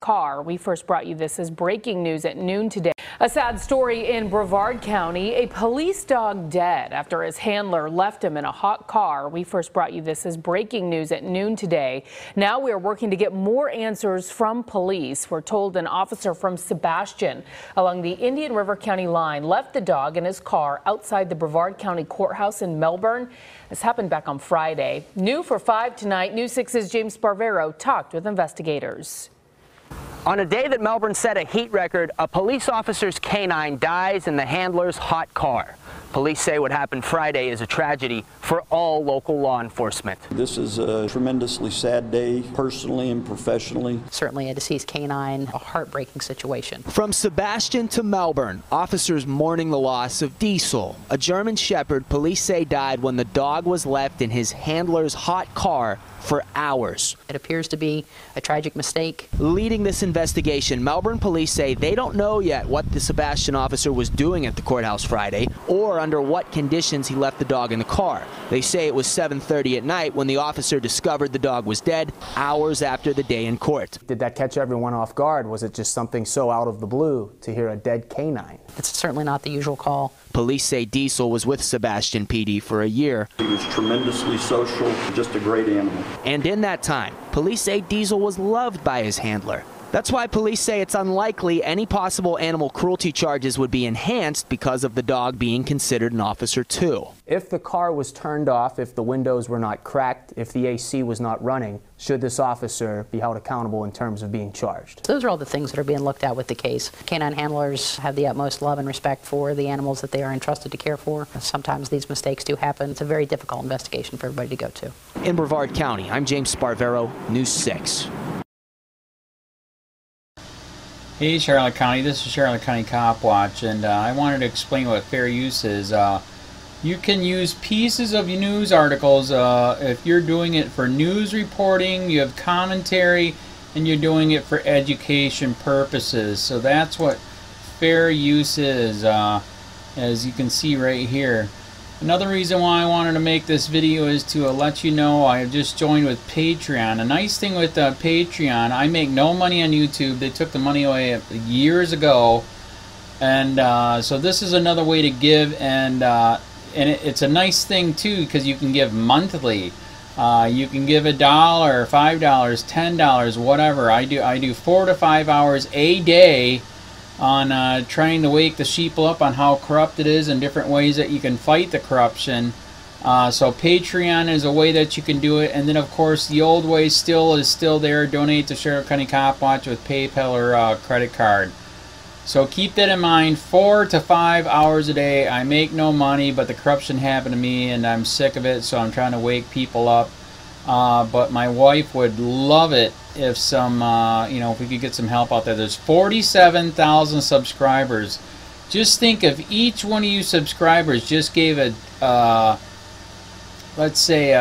car. We first brought you this as breaking news at noon today. A sad story in Brevard County. A police dog dead after his handler left him in a hot car. We first brought you this as breaking news at noon today. Now we are working to get more answers from police. We're told an officer from Sebastian along the Indian River County line left the dog in his car outside the Brevard County Courthouse in Melbourne. This happened back on Friday. New for 5 tonight, News 6's James Sparvero talked with investigators. On a day that Melbourne set a heat record, a police officer's canine dies in the handler's hot car. Police say what happened Friday is a tragedy for all local law enforcement. This is a tremendously sad day, personally and professionally. Certainly a deceased canine, a heartbreaking situation. From Sebastian to Melbourne, officers mourning the loss of Diesel, a German Shepherd police say died when the dog was left in his handler's hot car for hours. It appears to be a tragic mistake. Leading this investigation, Melbourne police say they don't know yet what the Sebastian officer was doing at the courthouse Friday or under what conditions he left the dog in the car. They say it was 7:30 at night when the officer discovered the dog was dead, hours after the day in court. Did that catch everyone off guard? Was it just something so out of the blue to hear a dead canine? It's certainly not the usual call. Police say Diesel was with Sebastian PD for a year. He was tremendously social, just a great animal. And in that time, police say Diesel was loved by his handler. That's why police say it's unlikely any possible animal cruelty charges would be enhanced because of the dog being considered an officer too. If the car was turned off, if the windows were not cracked, if the AC was not running, should this officer be held accountable in terms of being charged? Those are all the things that are being looked at with the case. Canine handlers have the utmost love and respect for the animals that they are entrusted to care for. Sometimes these mistakes do happen. It's a very difficult investigation for everybody to go to. In Brevard County, I'm James Sparvero, News 6. Hey Charlotte County, this is Charlotte County Cop Watch, and I wanted to explain what fair use is. You can use pieces of news articles if you're doing it for news reporting, you have commentary, and you're doing it for education purposes. So that's what fair use is, as you can see right here. Another reason why I wanted to make this video is to let you know I have just joined with Patreon. A nice thing with Patreon, I make no money on YouTube. They took the money away years ago, and so this is another way to give, and it's a nice thing too because you can give monthly. You can give $1, $5, $10, whatever. I do 4 to 5 hours a day on trying to wake the sheeple up on how corrupt it is and different ways that you can fight the corruption. So Patreon is a way that you can do it, and then of course the old way is still there. Donate to Charlotte County Cop Watch with PayPal or credit card. So keep that in mind. 4 to 5 hours a day. I make no money, but the corruption happened to me and I'm sick of it, so I'm trying to wake people up. But my wife would love it if if we could get some help out there. There's 47,000 subscribers. Just think if each one of you subscribers just gave let's say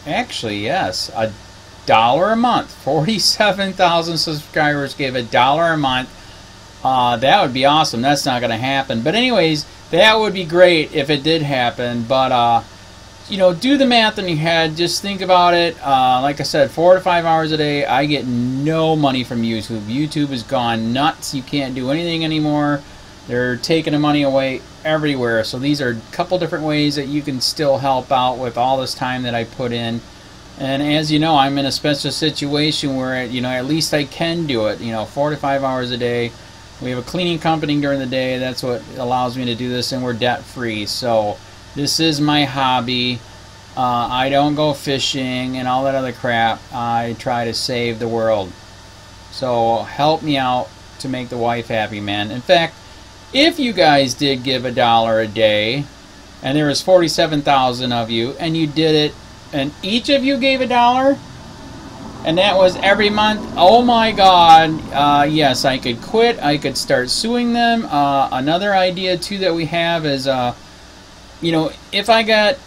actually yes, $1 a month. 47,000 subscribers gave $1 a month. That would be awesome. That's not going to happen. But anyways, that would be great if it did happen. But do the math in your head. Just think about it. Like I said, 4 to 5 hours a day. I get no money from YouTube. YouTube has gone nuts. You can't do anything anymore. They're taking the money away everywhere. So these are a couple different ways that you can still help out with all this time that I put in. And as you know, I'm in a special situation where, at least I can do it. 4 to 5 hours a day. We have a cleaning company during the day. That's what allows me to do this, and we're debt free. So this is my hobby. I don't go fishing and all that other crap. I try to save the world. So help me out to make the wife happy, man. In fact, if you guys did give $1 a day, and there was 47,000 of you, and you did it, and each of you gave $1, and that was every month, oh my God, yes, I could quit. I could start suing them. Another idea too that we have is, if I got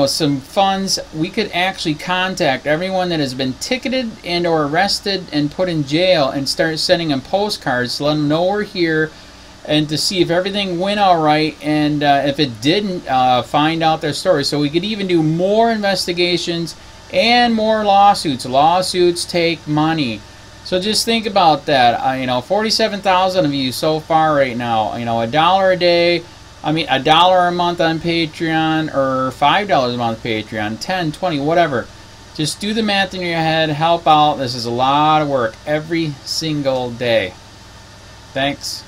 some funds, we could actually contact everyone that has been ticketed and or arrested and put in jail and start sending them postcards to let them know we're here and to see if everything went all right, and if it didn't, find out their story. So we could even do more investigations and more lawsuits. Lawsuits take money. So just think about that. You know, 47,000 of you so far right now. You know, $1 a day. I mean, $1 a month on Patreon, or $5 a month Patreon, 10, 20, whatever. Just do the math in your head. Help out. This is a lot of work every single day. Thanks.